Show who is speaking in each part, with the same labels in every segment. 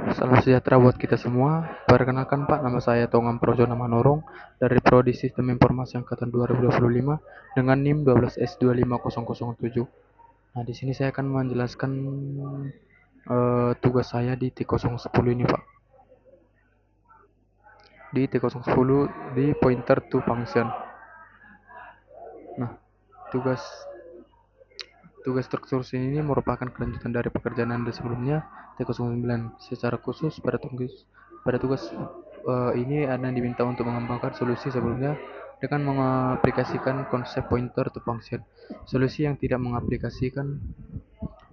Speaker 1: Salam sejahtera buat kita semua. Perkenalkan Pak, nama saya Tongam Projo Manurung dari Prodi Sistem Informasi Angkatan 2025 dengan NIM 12S25007. Nah, di sini saya akan menjelaskan tugas saya di T010 ini, Pak. Di T010 di pointer to function. Nah, tugas tugas struktur ini merupakan kelanjutan dari pekerjaan Anda sebelumnya T09. Secara khusus pada tugas ini Anda diminta untuk mengembangkan solusi sebelumnya dengan mengaplikasikan konsep pointer to function. Solusi yang tidak mengaplikasikan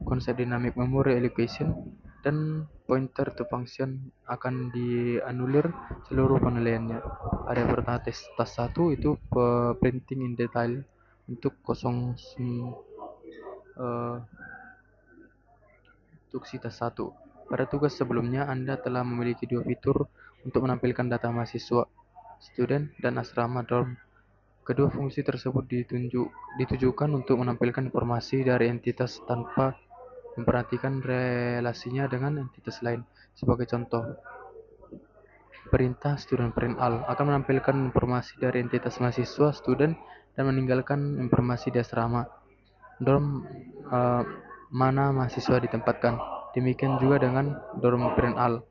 Speaker 1: konsep dynamic memory allocation dan pointer to function akan dianulir seluruh penilaiannya. Ada pertama tas 1 itu printing in detail untuk 0 eh, untuk tas 1. Pada tugas sebelumnya, Anda telah memiliki dua fitur untuk menampilkan data mahasiswa, student, dan asrama dorm. Kedua fungsi tersebut ditujukan untuk menampilkan informasi dari entitas tanpa memperhatikan relasinya dengan entitas lain. Sebagai contoh, perintah student print all akan menampilkan informasi dari entitas mahasiswa, student, dan meninggalkan informasi di asrama dorm mana mahasiswa ditempatkan. Demikian juga dengan dorm print all,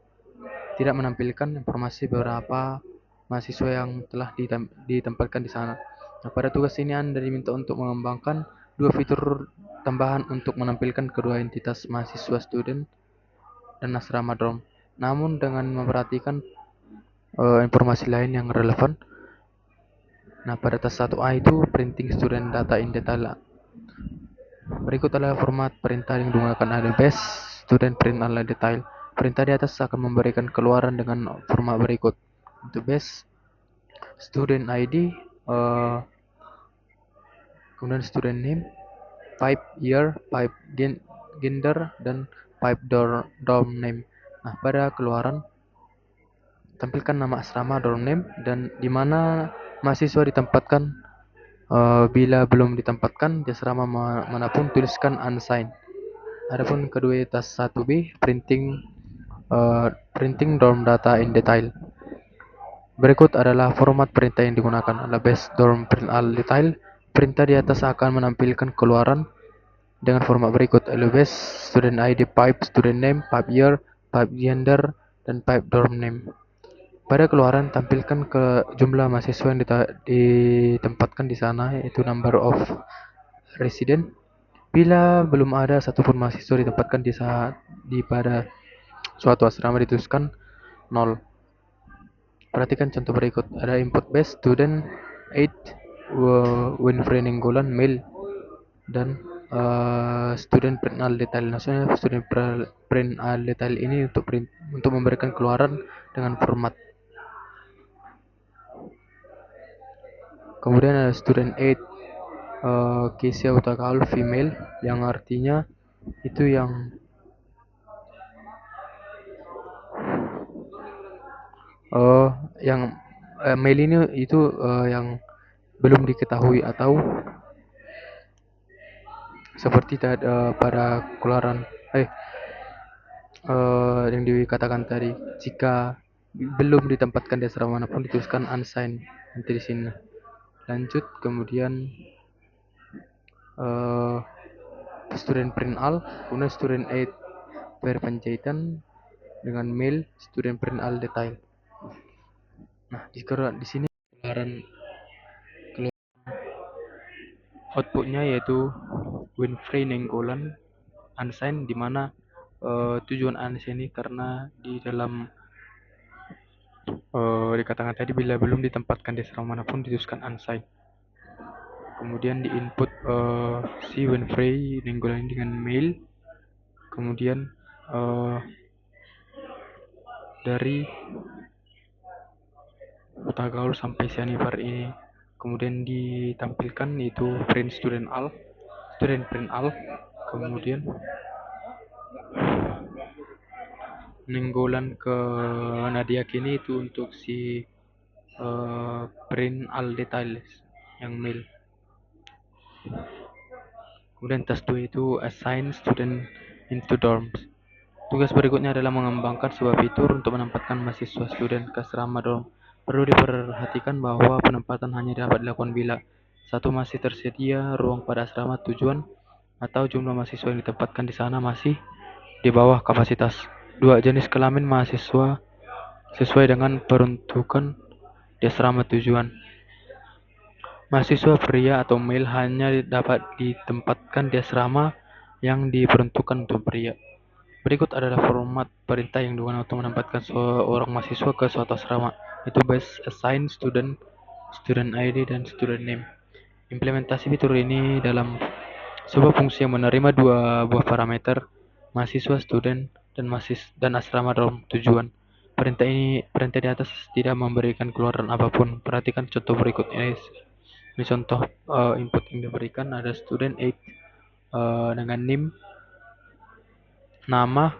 Speaker 1: tidak menampilkan informasi beberapa mahasiswa yang telah ditempatkan di sana. Nah, pada tugas ini Anda diminta untuk mengembangkan dua fitur tambahan untuk menampilkan kedua entitas mahasiswa, student, dan asrama dorm, namun dengan memperhatikan informasi lain yang relevan. Nah, pada tas 1A itu printing student data in detail. Berikut adalah format perintah yang digunakan oleh base student print all detail. Perintah di atas akan memberikan keluaran dengan format berikut. Untuk base student ID, kemudian student name, pipe year, pipe gender, dan pipe dorm name. Nah, pada keluaran tampilkan nama asrama, dorm name, dan di mana mahasiswa ditempatkan. Bila belum ditempatkan di asrama manapun, tuliskan unsigned. Adapun kedua tas 1B printing dorm data in detail. Berikut adalah format perintah yang digunakan adalah base dorm print all detail. Perintah di atas akan menampilkan keluaran dengan format berikut: base student ID, pipe student name, pipe year, pipe gender, dan pipe dorm name. Pada keluaran tampilkan ke jumlah mahasiswa yang ditempatkan di sana, yaitu number of resident. Bila belum ada satupun mahasiswa ditempatkan pada suatu asrama, dituliskan 0. Perhatikan contoh berikut. Ada input base student 8 Winfrey Nenggolan male dan student print all detail. Maksudnya student print all detail ini untuk memberikan keluaran dengan format. Kemudian ada student 8 Kesia Utakaul female, yang artinya itu yang male ini itu yang belum diketahui atau seperti pada keluaran yang dikatakan tadi, jika belum ditempatkan di asrama manapun dituliskan unsigned nanti di sini. Lanjut, kemudian student print all, kemudian student 8 per penjahitan dengan mail student print all detail. Nah, di sini keluaran outputnya yaitu Winfrey Nenggolan unsigned, di mana tujuan unsigned ini karena di dalam dikatakan tadi bila belum ditempatkan di asrama manapun dituliskan unsigned. Kemudian di input si Winfrey Nenggolan dengan mail. Kemudian dari Utagaul sampai Sianibar ini kemudian ditampilkan yaitu student print all. Kemudian Nenggolan ke Nadia kini itu untuk si print all details yang mail. Kemudian tas 2 itu assign student into dorms. Tugas berikutnya adalah mengembangkan sebuah fitur untuk menempatkan mahasiswa student ke asrama dorm. Perlu diperhatikan bahwa penempatan hanya dapat dilakukan bila satu, masih tersedia ruang pada asrama tujuan atau jumlah mahasiswa yang ditempatkan di sana masih di bawah kapasitas. Dua, jenis kelamin mahasiswa sesuai dengan peruntukan di asrama tujuan. Mahasiswa pria atau male hanya dapat ditempatkan di asrama yang diperuntukkan untuk pria. Berikut adalah format perintah yang digunakan untuk menempatkan seorang mahasiswa ke suatu asrama. Itu base assign student, student ID, dan student name. Implementasi fitur ini dalam sebuah fungsi yang menerima dua buah parameter, mahasiswa student dan asrama dalam tujuan. Perintah di atas tidak memberikan keluaran apapun. Perhatikan contoh berikut ini. Ini contoh input yang diberikan ada student 8 dengan NIM, nama,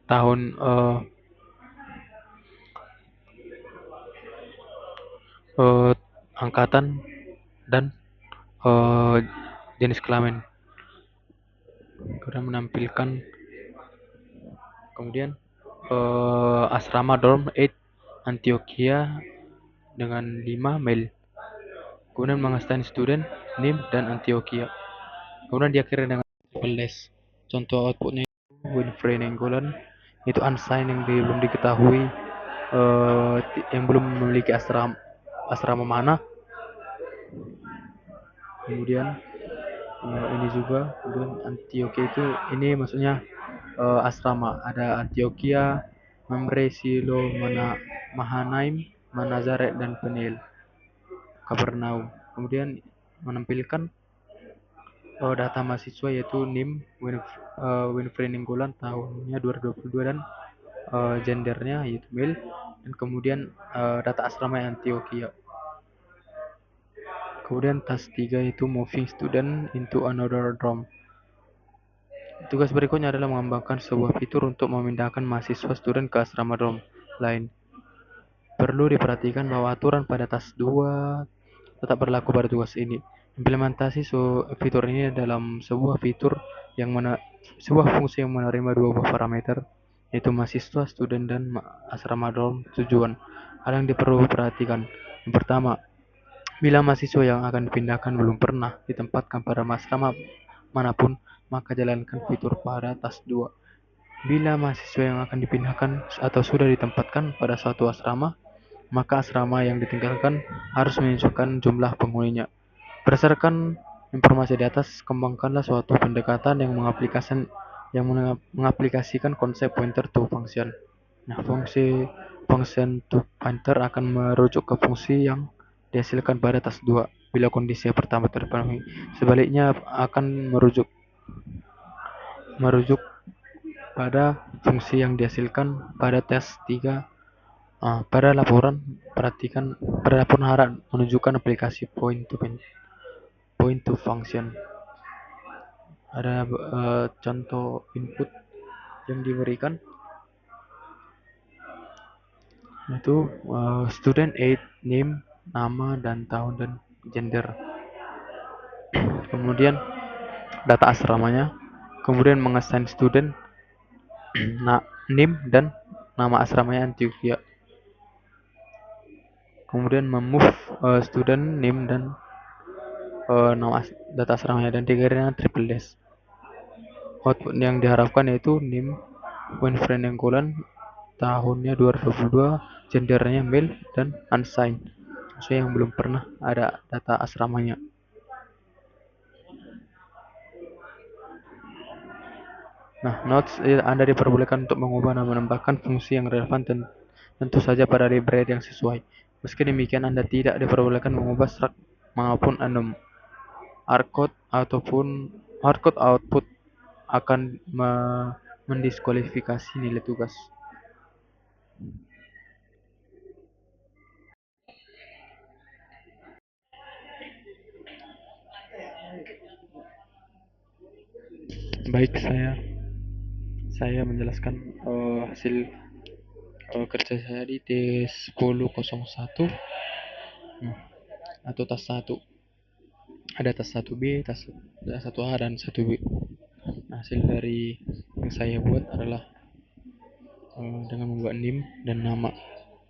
Speaker 1: tahun angkatan, dan eh, jenis kelamin. Kemudian menampilkan kemudian asrama dorm 8 Antioquia dengan 5 male. Kemudian mengassign student, NIM, dan Antioquia. Kemudian diakhiri dengan les. Contoh outputnya Winfrey Nainggolan itu unsigned yang belum diketahui yang belum memiliki asrama mana. Kemudian ini juga kemudian Antioquia itu ini maksudnya asrama ada Antioquia, Mamre, Silo, Mahanaim, Manazaret, dan Penil, Kapernaum. Kemudian menampilkan data mahasiswa yaitu NIM Winfrey Ninggolan tahunnya 2022 dan gendernya yaitu male, dan kemudian data asrama Antioquia. Kemudian task 3 itu moving student into another dorm. Tugas berikutnya adalah mengembangkan sebuah fitur untuk memindahkan mahasiswa student ke asrama dorm lain. Perlu diperhatikan bahwa aturan pada task 2 tetap berlaku pada tugas ini. Implementasi fitur ini dalam sebuah fitur yang sebuah fungsi yang menerima dua buah parameter, yaitu mahasiswa, student, dan asrama dorm tujuan. Hal yang diperlu perhatikan. Yang pertama, bila mahasiswa yang akan dipindahkan belum pernah ditempatkan pada asrama manapun, maka jalankan fitur pada task 2. Bila mahasiswa yang akan dipindahkan atau sudah ditempatkan pada suatu asrama, maka asrama yang ditinggalkan harus menunjukkan jumlah penghuninya. Berdasarkan informasi di atas, kembangkanlah suatu pendekatan yang mengaplikasikan konsep pointer to function. Nah, fungsi function to pointer akan merujuk ke fungsi yang dihasilkan pada task 2 bila kondisi yang pertama terpenuhi. Sebaliknya akan merujuk pada fungsi yang dihasilkan pada tes 3. Pada laporan harap menunjukkan aplikasi point to function. Ada contoh input yang diberikan yaitu student 8 name, nama dan tahun dan gender. Kemudian data asramanya, kemudian mengassign student name dan nama asramanya Antioquia. Kemudian memove student name dan nama data asramanya dan dikirimkan triple dash. Output yang diharapkan yaitu name Winfrey Nenggolan tahunnya 2022, gendernya male, dan unsigned. Maksudnya yang belum pernah ada data asramanya. Nah, notes Anda diperbolehkan untuk mengubah dan menambahkan fungsi yang relevan tentu saja pada library yang sesuai. Meski demikian, Anda tidak diperbolehkan mengubah struct maupun enum. Hardcode output akan mendiskualifikasi nilai tugas. Baik, saya menjelaskan hasil kerja saya di T1001 atau tas 1. Ada tas 1B, tas 1A, dan 1B. Hasil dari yang saya buat adalah dengan membuat nim dan nama.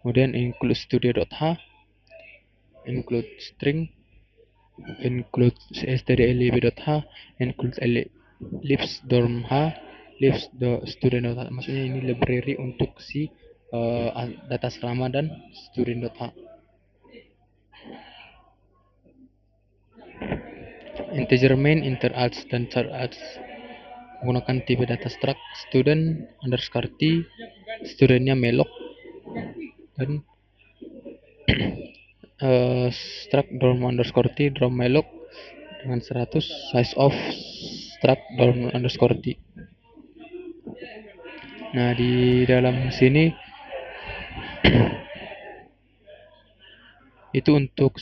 Speaker 1: Kemudian include studio.h, include string, include stdlib.h, include libs dorm.h, libs student.h. Maksudnya ini library untuk si data asrama dan student.h. Integer main, inter arts dan char arts menggunakan tipe data struct student underscore t, studentnya malloc, dan struct dorm underscore t dorm malloc dengan 100 size of struct dorm underscore t. Nah, di dalam sini itu untuk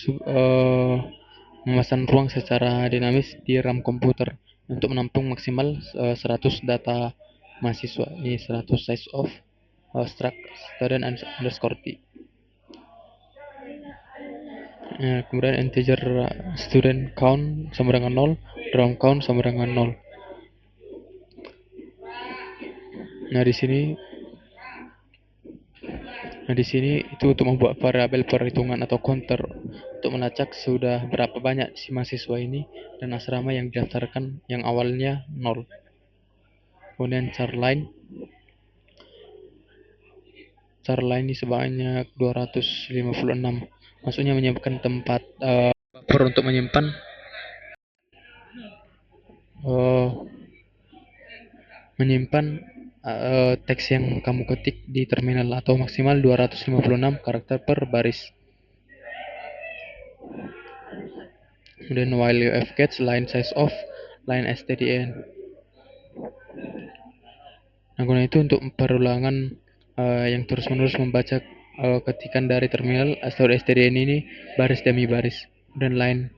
Speaker 1: memesan ruang secara dinamis di RAM komputer untuk menampung maksimal 100 data mahasiswa. Ini 100 size of struct student underscore t. Kemudian integer student count sama dengan 0, drum count sama dengan 0. Nah, di sini itu untuk membuat variabel perhitungan atau counter untuk melacak sudah berapa banyak si mahasiswa ini dan asrama yang didaftarkan yang awalnya 0. Kemudian char line ini sebanyak 256. Maksudnya menyiapkan tempat buffer untuk menyimpan teks yang kamu ketik di terminal atau maksimal 256 karakter per baris. Kemudian while UF gets line size of line stdn. Nah, guna itu untuk perulangan yang terus-menerus membaca ketikan dari terminal atau stdn ini baris demi baris. Dan line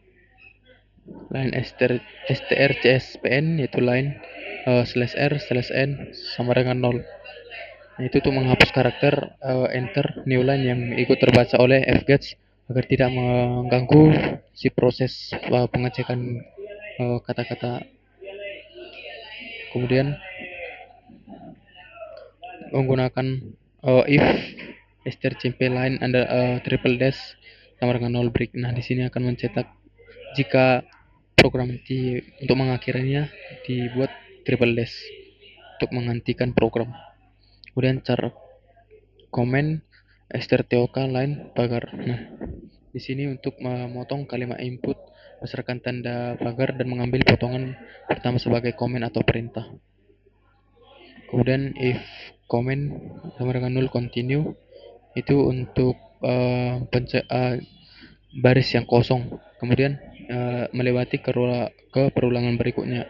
Speaker 1: strcspn yaitu line /r/n sama dengan 0. Nah, itu untuk menghapus karakter enter new line yang ikut terbaca oleh fgets agar tidak mengganggu si proses pengecekan kata-kata. Kemudian menggunakan if strcmp line under triple dash sama dengan 0 break. Nah, di sini akan mencetak jika program untuk mengakhirinya dibuat triple dash untuk menghentikan program. Kemudian char comment strtok line pagar. Nah, di sini untuk memotong kalimat input berdasarkan tanda pagar dan mengambil potongan pertama sebagai komen atau perintah. Kemudian if comment sama dengan 0 continue itu untuk baris yang kosong. Kemudian melewati ke perulangan berikutnya.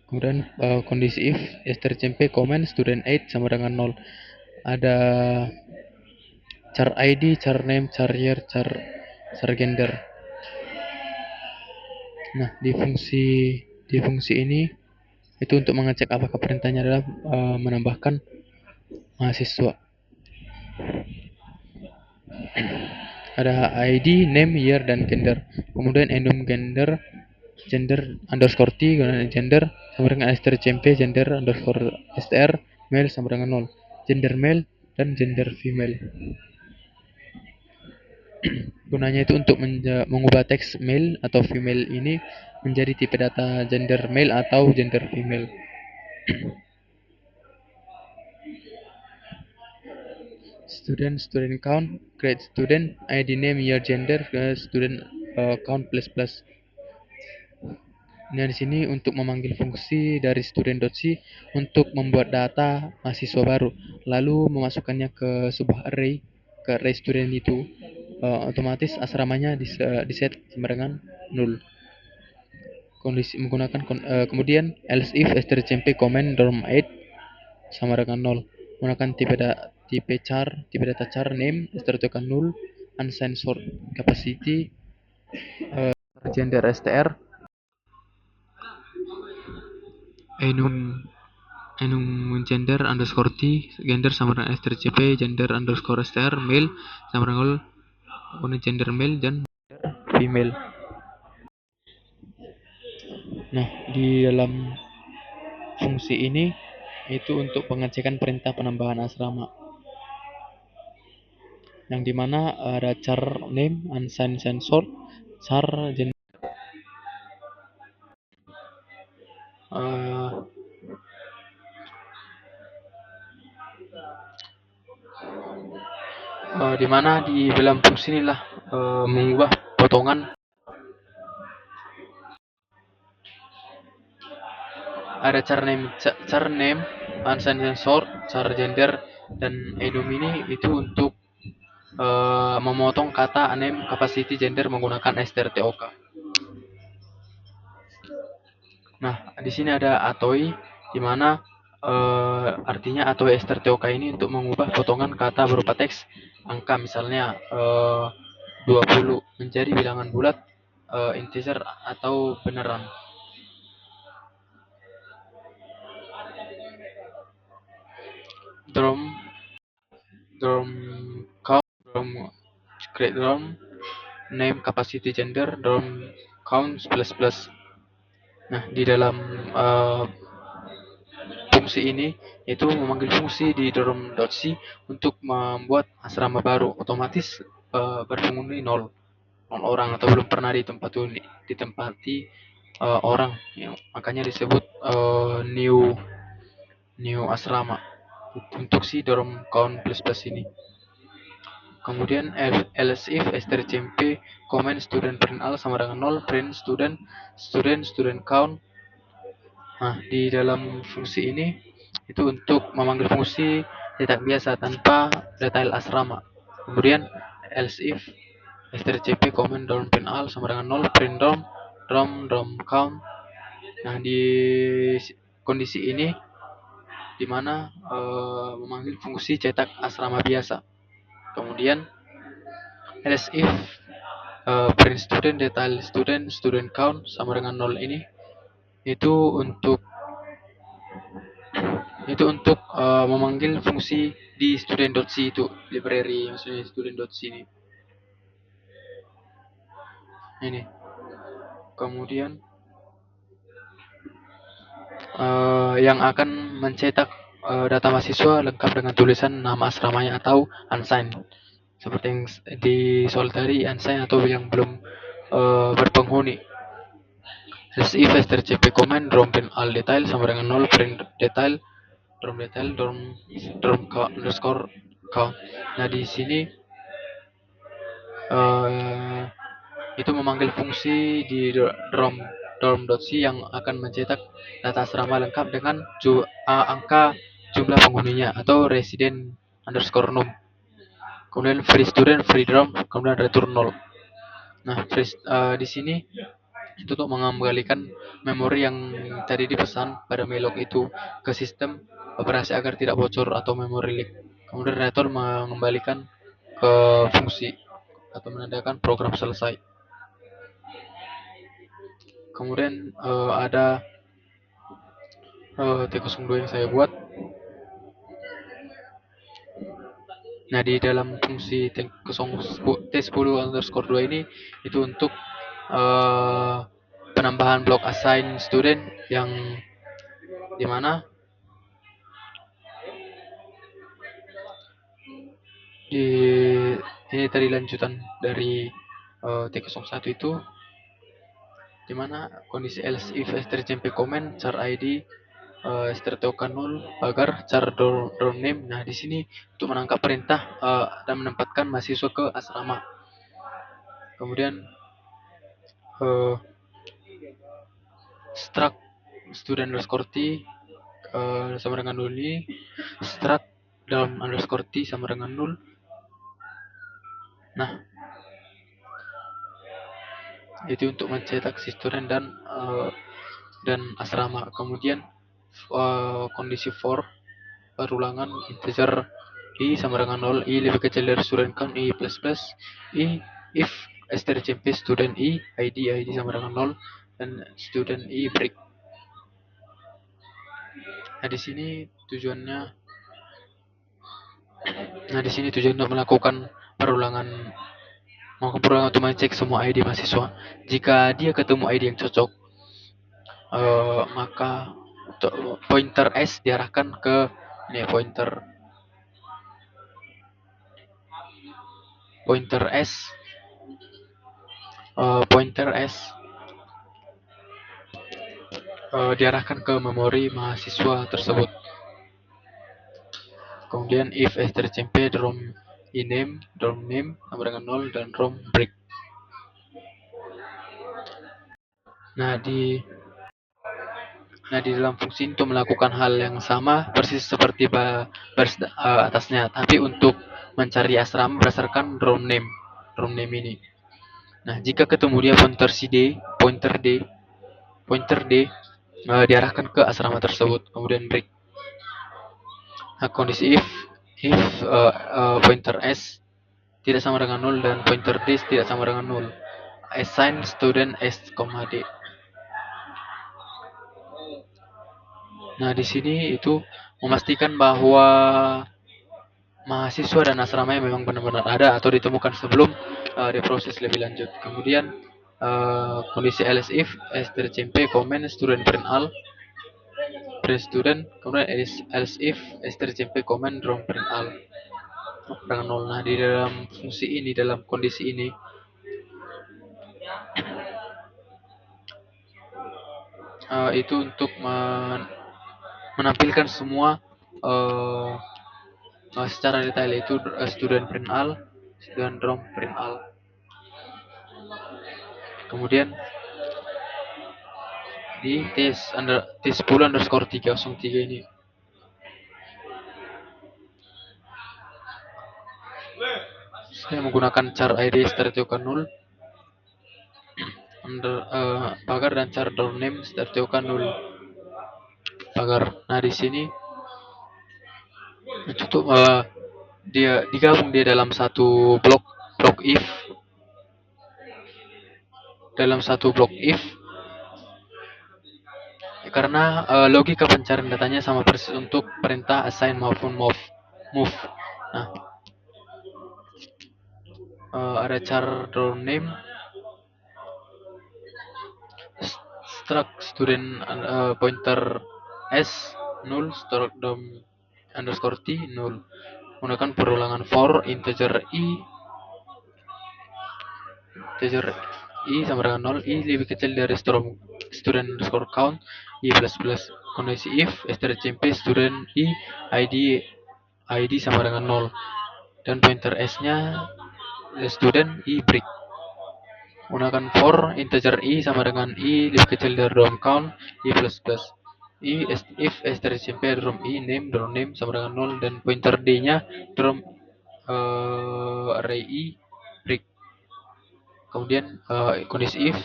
Speaker 1: Kemudian kondisi if strcmp comment student 8 sama dengan 0. Ada char id, char name, char year, char gender. Nah, di fungsi ini itu untuk mengecek apakah perintahnya adalah menambahkan mahasiswa. Ada id, name, year, dan gender. Kemudian enum gender underscore t gender sama dengan strcmp gender underscore str male sama dengan 0. Gender male dan gender female. Gunanya itu untuk mengubah teks male atau female ini menjadi tipe data gender male atau gender female. Student count, grade student, id name, year, gender, student count plus. Nah, di sini untuk memanggil fungsi dari student.c untuk membuat data mahasiswa baru, lalu memasukkannya ke sebuah array, ke array student itu, otomatis asramanya diset sama dengan 0. Kondisi menggunakan kemudian else if strcmp comment dorm 8 sama dengan 0. Menggunakan tipe data char name strcmp 0 uncensored capacity gender str enum gender underscore t gender sama dengan strcp gender underscore str male sama dengan 0 gender male dan female. Nah, di dalam fungsi ini itu untuk pengecekan perintah penambahan asrama, yang dimana ada char name, unsigned sensor, char uh, dimana di dalam fungsi inilah mengubah potongan. Ada char name, unsigned sensor, char gender, dan enum ini itu untuk memotong kata name, capacity, gender menggunakan strtok. Nah, di sini ada atoi, di mana artinya atoi strtok ini untuk mengubah potongan kata berupa teks angka, misalnya 20 menjadi bilangan bulat, integer atau beneran. Drum, drum count, drum create drum, name, capacity, gender, drum count plus plus. Nah, di dalam uh, fungsi ini itu memanggil fungsi di drum.c untuk membuat asrama baru, otomatis berpenghuni nol orang atau belum pernah ditempati orang, ya, makanya disebut new asrama untuk si dorm count plus plus ini. Kemudian else if strcmp comment student print al sama dengan 0, print student count. Nah, di dalam fungsi ini itu untuk memanggil fungsi cetak biasa tanpa detail asrama. Kemudian else if strcp comment dorm print al sama dengan 0, print dorm count. Nah, di kondisi ini dimana memanggil fungsi cetak asrama biasa. Kemudian else if print student count sama dengan 0 ini itu untuk memanggil fungsi di student.c itu library, maksudnya student.c ini. Kemudian yang akan mencetak data mahasiswa lengkap dengan tulisan nama asramanya atau unsigned, seperti yang di soal tadi, unsigned atau yang belum berpenghuni. If strcp comment drum print all detail sama dengan 0, print detail drum underscore count. Nah, di sini itu memanggil fungsi di dorm.c yang akan mencetak data asrama lengkap dengan angka jumlah penghuninya atau resident underscore num. Kemudian free student, free dorm, kemudian return 0. Nah, di sini itu untuk mengembalikan memori yang tadi dipesan pada Melok itu ke sistem operasi agar tidak bocor atau memori leak. Kemudian return mengembalikan ke fungsi atau menandakan program selesai. Kemudian ada T02 yang saya buat. Nah, di dalam fungsi T10 underscore 2 ini itu untuk penambahan blok assign student, yang dimana ini tadi lanjutan dari T01 itu, dimana kondisi else if strcmp comment char id strtokan 0 agar char dorm name. Nah, di sini untuk menangkap perintah dan menempatkan mahasiswa ke asrama. Kemudian struct student underscore t sama dengan 0 ini, struct dalam underscore t sama dengan 0. Nah, itu untuk mencetak si student dan asrama. Kemudian kondisi for perulangan integer i sama dengan 0, i lebih kecil dari student count, i plus plus, i if strcmp student i id sama dengan 0 dan student i break. Nah, di sini tujuannya untuk melakukan perulangan untuk mengecek semua ID mahasiswa. Jika dia ketemu ID yang cocok, maka pointer S diarahkan ke ini pointer S pointer S diarahkan ke memori mahasiswa tersebut. Kemudian if strcmp drom name sama dengan 0 dan drom break. Nah di dalam fungsi untuk melakukan hal yang sama persis seperti baris atasnya, tapi untuk mencari asrama berdasarkan drom name ini. Nah, jika ketemu dia pointer D diarahkan ke asrama tersebut, kemudian break. Nah, kondisi if pointer S tidak sama dengan 0 dan pointer D tidak sama dengan 0. Assign student S, D. Nah, di sini itu memastikan bahwa mahasiswa dan asramanya memang benar-benar ada atau ditemukan sebelum diproses lebih lanjut. Kemudian kondisi else if strcmp comment student print all print student, kemudian else if strcmp comment drom print all dengan 0. Nah, di dalam fungsi ini, dalam kondisi ini itu untuk menampilkan semua secara detail, yaitu student print all dan drom print all. Kemudian di T10_303 ini saya menggunakan char id startiokan 0 pagar dan char dorm name startiokan 0 pagar. Nah, di sini tutup dia digabung dia dalam satu blok if, karena logika pencarian datanya sama persis untuk perintah assign maupun move. Nah, ada char dorm name struct student pointer S 0 struct dom underscore T 0 menggunakan perulangan for integer i sama dengan 0, i lebih kecil dari student underscore count i plus plus. Kondisi if strcmp student id sama dengan 0 dan pointer s nya student i break. Menggunakan for integer i sama dengan i lebih kecil dari dom count i plus plus. If strcmp drom name sama dengan 0 dan pointer d nya drom array i break. Kemudian kondisi if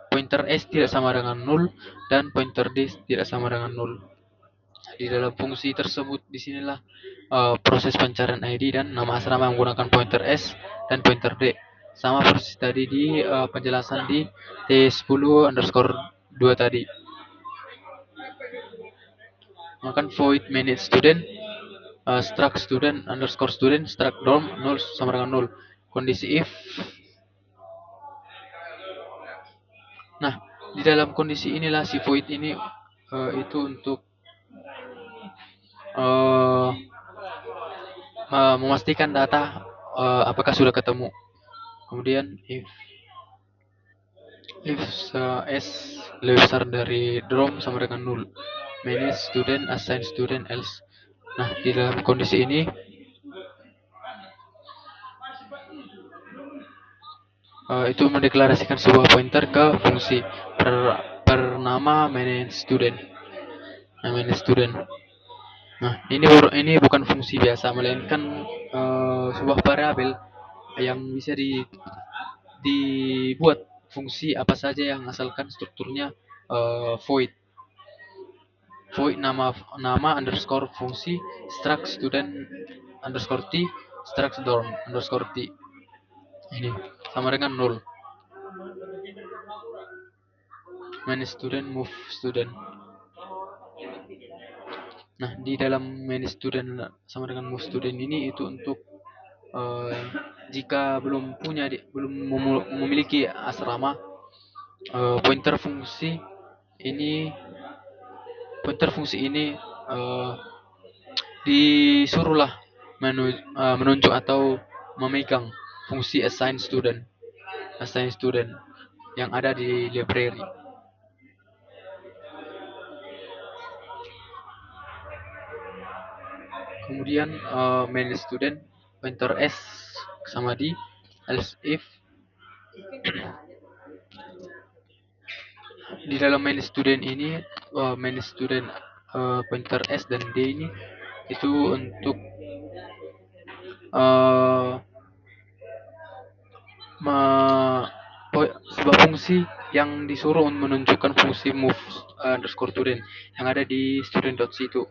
Speaker 1: pointer s tidak sama dengan 0 dan pointer d tidak sama dengan 0. Di dalam fungsi tersebut disinilah proses pencarian ID dan nama asrama menggunakan pointer s dan pointer d. Sama persis tadi di penjelasan di T10_2 tadi. Maka void manage student struct student underscore student struct dorm 0 sama dengan 0. Kondisi if. Nah, di dalam kondisi inilah si void ini itu untuk memastikan data apakah sudah ketemu. Kemudian if s lebih besar dari drom sama dengan 0, manage student assign student else. Nah, di dalam kondisi ini itu mendeklarasikan sebuah pointer ke fungsi bernama manage student. Nah, ini bukan fungsi biasa, melainkan sebuah variabel yang bisa dibuat fungsi apa saja yang asalkan strukturnya void nama underscore fungsi struct student underscore t struct dorm underscore t ini sama dengan 0. Manage student move student. Nah, di dalam manage student sama dengan move student ini itu untuk jika belum memiliki asrama, pointer fungsi ini Pointer fungsi ini eh, disuruhlah menunjuk atau memegang fungsi assign student yang ada di library. Kemudian main student pointer s sama di else if di dalam main student ini main student pointer s dan d ini itu untuk eh, sebuah fungsi yang disuruh menunjukkan fungsi move underscore student yang ada di student.c itu,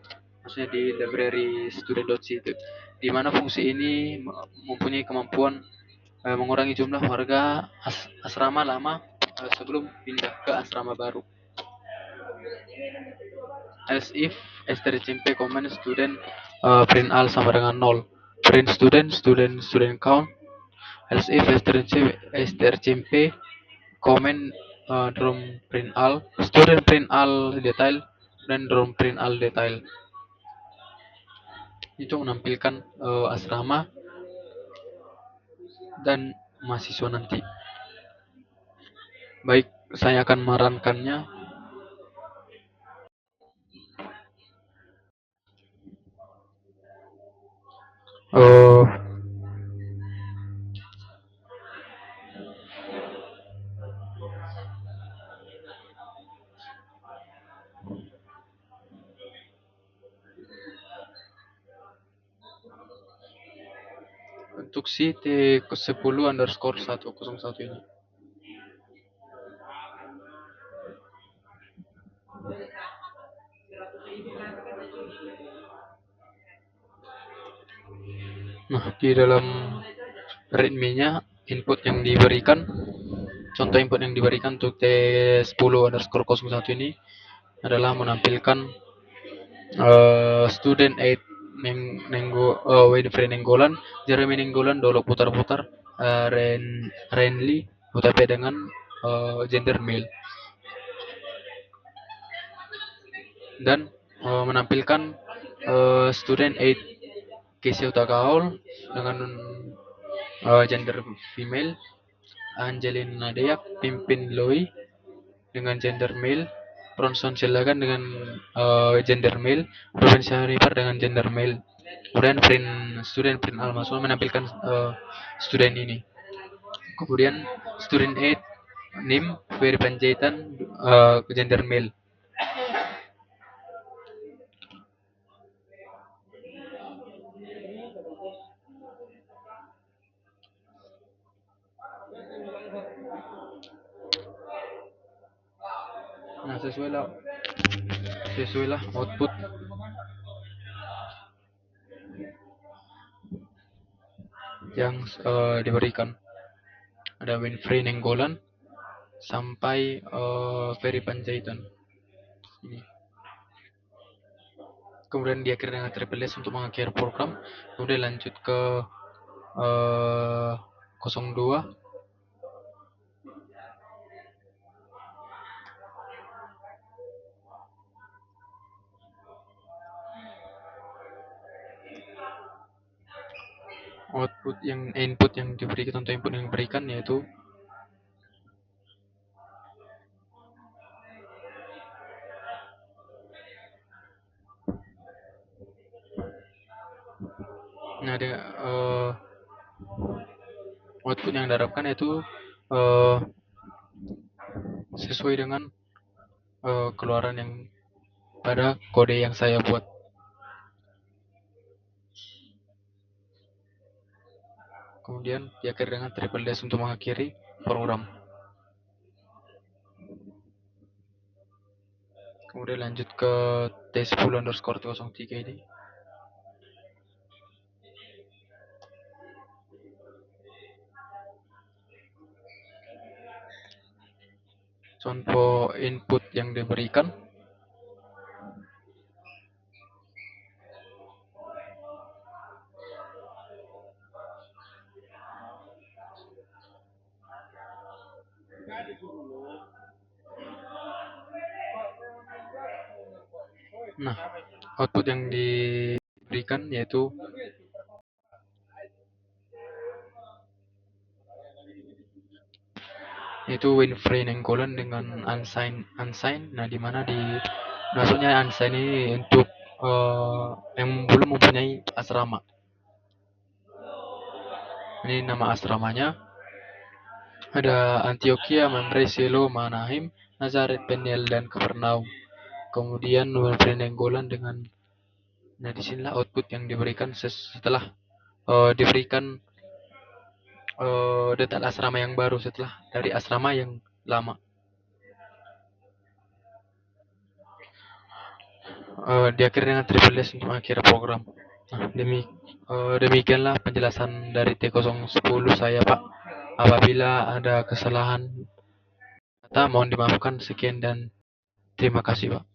Speaker 1: maksudnya di library student.c itu, di mana fungsi ini mempunyai kemampuan mengurangi jumlah warga asrama lama sebelum pindah ke asrama baru. As if strcmp comment student print all sama dengan 0, print student count. As if strcmp comment drum print all student print all detail dan drum print all detail itu menampilkan asrama dan mahasiswa nanti. Baik, saya akan merankannya. Oh, untuk si T10 underscore 101 ini. Nah, di dalam readme-nya contoh input yang diberikan untuk T10 underscore 01 ini adalah menampilkan student 8 Winfrey Nenggolan, Jeremy Nenggolan, Dolo putar-putar, Renly UTP dengan gender male, dan menampilkan student 8 Casey Utagaol dengan gender female, Angelina Deak, Pimpin Loi dengan gender male, Bronson Silagan dengan gender male, Ruben Syarifar dengan gender male. Kemudian student print Almaswa menampilkan student ini. Kemudian student 8 NIM Ferry Panjaitan gender male. Nah, sesuai lah output yang diberikan. Ada Winfrey Nenggolan sampai Ferry Panjaitan. Ini. Kemudian diakhiri dengan triple S untuk mengakhiri program. Kemudian lanjut ke 02. Input yang diberikan untuk input yang diberikan yaitu nah ada output yang diharapkan yaitu uh, sesuai dengan keluaran yang pada kode yang saya buat. Kemudian diakhiri dengan triple dash untuk mengakhiri program. Kemudian lanjut ke T10 underscore 03 ini. Contoh input yang diberikan Nah, output yang diberikan yaitu Winfrey Nainggolan dengan Unsigned. Nah, di mana maksudnya Unsigned ini untuk yang belum mempunyai asrama. Ini nama asramanya. Ada Antioquia, Mamre, Silo, Manaim, Nazaret, Peniel, dan Kapernaum. Kemudian Winfrey Nainggolan dengan, nah disinilah output yang diberikan setelah diberikan detail asrama yang baru setelah dari asrama yang lama. Diakhiri dengan triple dash untuk mengakhiri program. Nah, demikianlah penjelasan dari T010 saya, Pak. Apabila ada kesalahan kata, mohon dimaafkan. Sekian dan terima kasih, Pak.